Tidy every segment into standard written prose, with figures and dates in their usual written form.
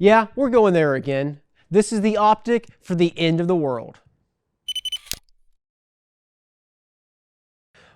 Yeah, we're going there again. This is the optic for the end of the world.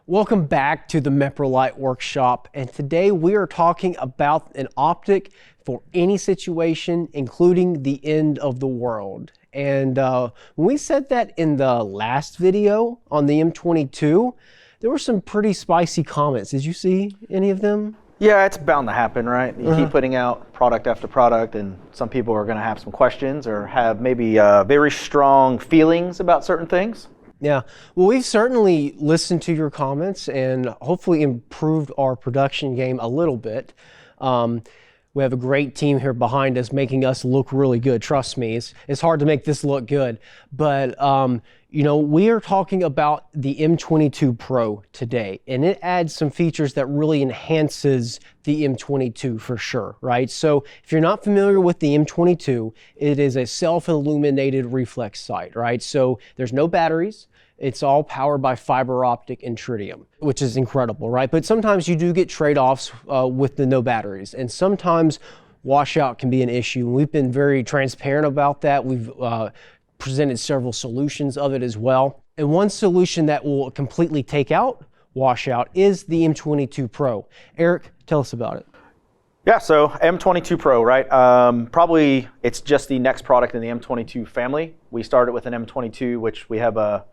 Welcome back to the Meprolight workshop, and today we are talking about an optic for any situation, including the end of the world. And when we said that in the last video on the M22, there were some pretty spicy comments. Did you see any of them? Yeah, it's bound to happen, right? You keep putting out product after product, and some people are going to have some questions or have maybe very strong feelings about certain things. Yeah, well, we've certainly listened to your comments and hopefully improved our production game a little bit. We have a great team here behind us making us look really good. Trust me, it's hard to make this look good. But, you know, we are talking about the M22 Pro today, and it adds some features that really enhances the M22 for sure, right? So if you're not familiar with the M22, it is a self-illuminated reflex sight, right? So there's no batteries. It's all powered by fiber-optic and tritium, which is incredible, right? But sometimes you do get trade-offs with the no batteries, and sometimes washout can be an issue. We've been very transparent about that. We've presented several solutions of it as well. And one solution that will completely take out washout is the M22 Pro. Eric, tell us about it. Yeah, so M22 Pro, right? Probably it's just the next product in the M22 family. We started with an M22, which we have a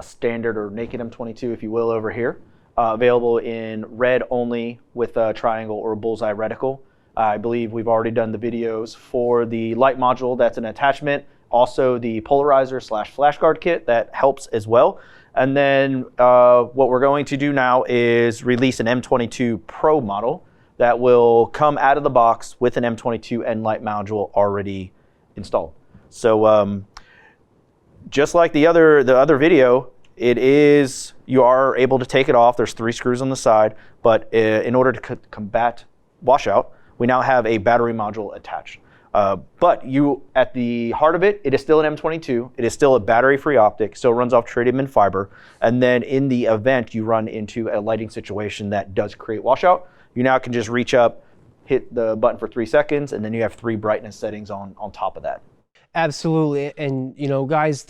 standard or naked M22, if you will, over here. Available in red only with a triangle or a bullseye reticle. I believe we've already done the videos for the light module that's an attachment. Also the polarizer / flash guard kit that helps as well. And then what we're going to do now is release an M22 Pro model that will come out of the box with an M22 and light module already installed. So just like the other video, you are able to take it off. There's 3 screws on the side, but in order to combat washout, we now have a battery module attached. But at the heart of it, it is still an M22. It is still a battery-free optic, still runs off tritium and fiber. And then in the event you run into a lighting situation that does create washout, you now can just reach up, hit the button for 3 seconds, and then you have 3 brightness settings on top of that. Absolutely. And, you know, guys,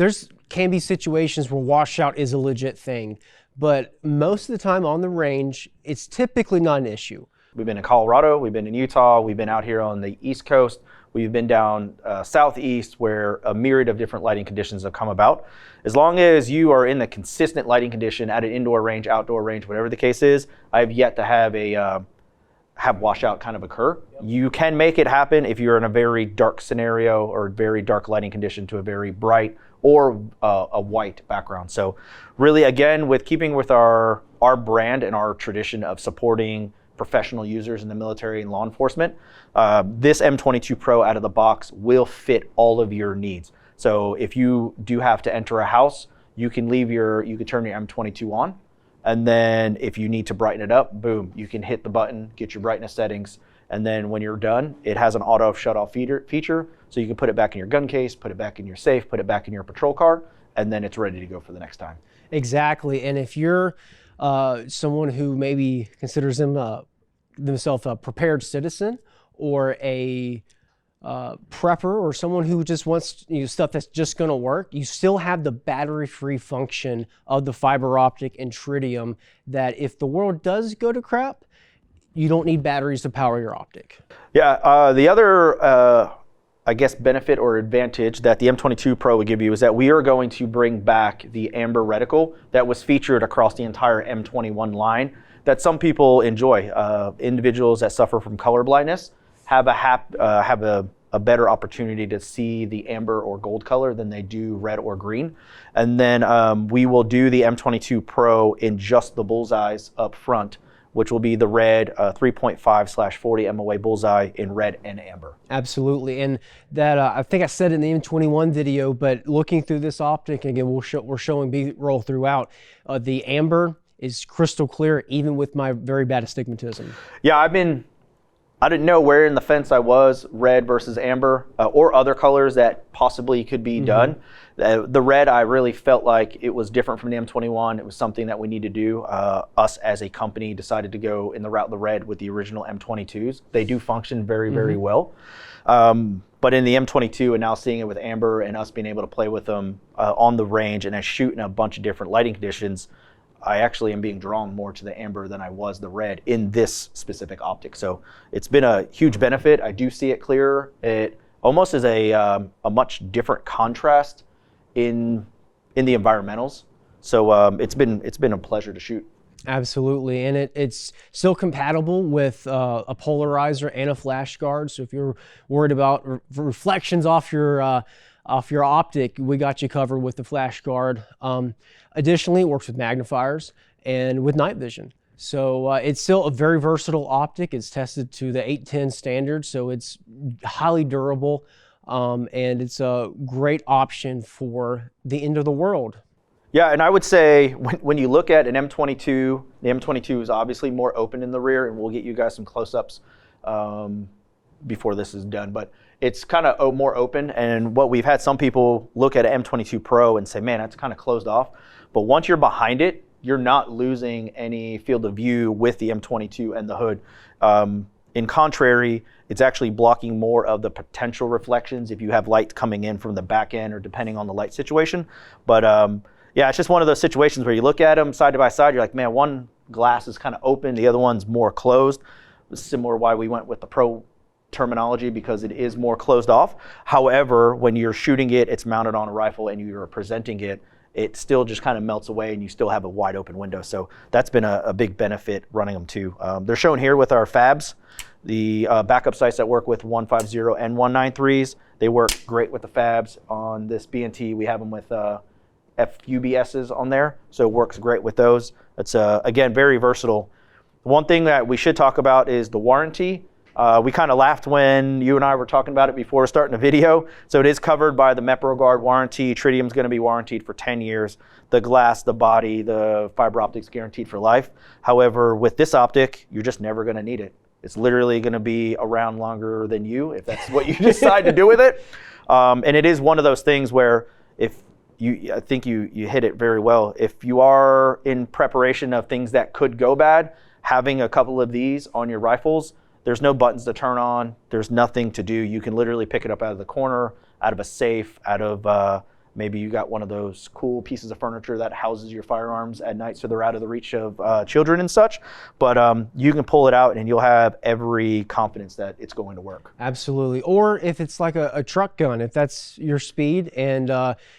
can be situations where washout is a legit thing, but most of the time on the range, it's typically not an issue. We've been in Colorado, we've been in Utah, we've been out here on the East Coast, we've been down southeast where a myriad of different lighting conditions have come about. As long as you are in the consistent lighting condition at an indoor range, outdoor range, whatever the case is, I have yet to have washout kind of occur. Yep. You can make it happen if you're in a very dark scenario or very dark lighting condition to a very bright or a white background. So really, again, with keeping with our brand and our tradition of supporting professional users in the military and law enforcement, this M22 Pro out of the box will fit all of your needs. So if you do have to enter a house, you can turn your M22 on. And then if you need to brighten it up, boom, you can hit the button, get your brightness settings. And then when you're done, it has an auto shut off feature. So you can put it back in your gun case, put it back in your safe, put it back in your patrol car, and then it's ready to go for the next time. Exactly. And if you're someone who maybe considers themselves a prepared citizen or a prepper or someone who just wants stuff that's just going to work, you still have the battery-free function of the fiber optic and tritium that if the world does go to crap, you don't need batteries to power your optic. Yeah, the other I guess benefit or advantage that the M22 Pro would give you is that we are going to bring back the amber reticle that was featured across the entire M21 line that some people enjoy. Individuals that suffer from color blindness have a better opportunity to see the amber or gold color than they do red or green. And then we will do the M22 Pro in just the bullseyes up front, which will be the red 3.5/40 MOA bullseye in red and amber. Absolutely, and that I think I said in the M21 video, but looking through this optic, again, we're showing B-roll throughout, the amber is crystal clear, even with my very bad astigmatism. Yeah, I didn't know where in the fence I was, red versus amber, or other colors that possibly could be done. The red, I really felt like it was different from the M21. It was something that we need to do. Us as a company decided to go in the route of the red with the original M22s. They do function very, very well. But in the M22 and now seeing it with amber and us being able to play with them on the range and I shoot in a bunch of different lighting conditions, I actually am being drawn more to the amber than I was the red in this specific optic. So it's been a huge benefit. I do see it clearer. It almost is a much different contrast in the environmentals. So it's been a pleasure to shoot. Absolutely, and it's still compatible with a polarizer and a flash guard. So if you're worried about reflections off your optic, we got you covered with the flash guard. Additionally, it works with magnifiers and with night vision. So it's still a very versatile optic. It's tested to the 810 standard, so it's highly durable, and it's a great option for the end of the world. Yeah, and I would say when you look at an M22, the M22 is obviously more open in the rear, and we'll get you guys some close-ups before this is done, but it's kind of more open. And what we've had some people look at an M22 Pro and say, man, that's kind of closed off. But once you're behind it, you're not losing any field of view with the M22 and the hood. In contrary, it's actually blocking more of the potential reflections if you have light coming in from the back end or depending on the light situation. But yeah, it's just one of those situations where you look at them side by side, you're like, man, one glass is kind of open, the other one's more closed. It's similar why we went with the Pro terminology, because it is more closed off. However, when you're shooting it, it's mounted on a rifle and you're presenting it, it still just kind of melts away and you still have a wide open window. So that's been a big benefit running them too. They're shown here with our fabs, the backup sights that work with 150 and 193s. They work great with the fabs. On this B&T, we have them with FUBSs on there, so it works great with those. It's again very versatile. One thing that we should talk about is the warranty. We kind of laughed when you and I were talking about it before starting the video. So it is covered by the Meprolight warranty. Tritium is going to be warranted for 10 years. The glass, the body, the fiber optics guaranteed for life. However, with this optic, you're just never going to need it. It's literally going to be around longer than you if that's what you decide to do with it. And it is one of those things where I think you hit it very well. If you are in preparation of things that could go bad, having a couple of these on your rifles, there's no buttons to turn on. There's nothing to do. You can literally pick it up out of the corner, out of a safe, out of maybe you got one of those cool pieces of furniture that houses your firearms at night so they're out of the reach of children and such. But you can pull it out and you'll have every confidence that it's going to work. Absolutely. Or if it's like a truck gun, if that's your speed and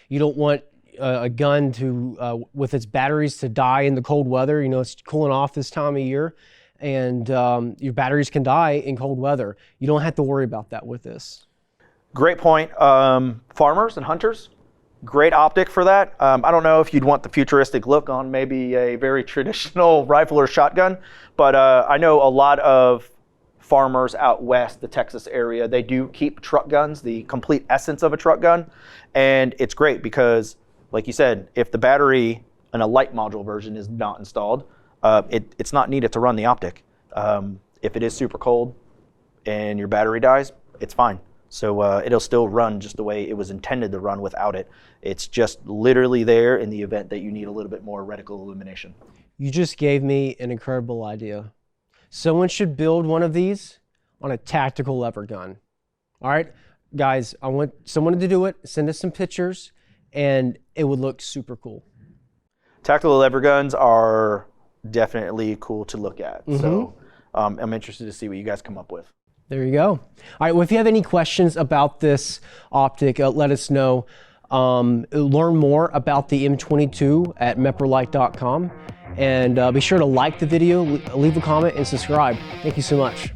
you don't want a gun to, with its batteries to die in the cold weather, you know, it's cooling off this time of year, and your batteries can die in cold weather. You don't have to worry about that with this. Great point. Farmers and hunters, great optic for that. I don't know if you'd want the futuristic look on maybe a very traditional rifle or shotgun, but I know a lot of farmers out west, the Texas area, they do keep truck guns, the complete essence of a truck gun. And it's great because, like you said, if the battery in a light module version is not installed, it's not needed to run the optic. If it is super cold and your battery dies, it's fine. So it'll still run just the way it was intended to run without it. It's just literally there in the event that you need a little bit more reticle illumination. You just gave me an incredible idea. Someone should build one of these on a tactical lever gun. All right, guys, I want someone to do it. Send us some pictures, and it would look super cool. Tactical lever guns are definitely cool to look at. Mm-hmm. So I'm interested to see what you guys come up with. There you go. All right, well, if you have any questions about this optic, let us know. Learn more about the M22 at Meprolight.com, and be sure to like the video, leave a comment, and subscribe. Thank you so much.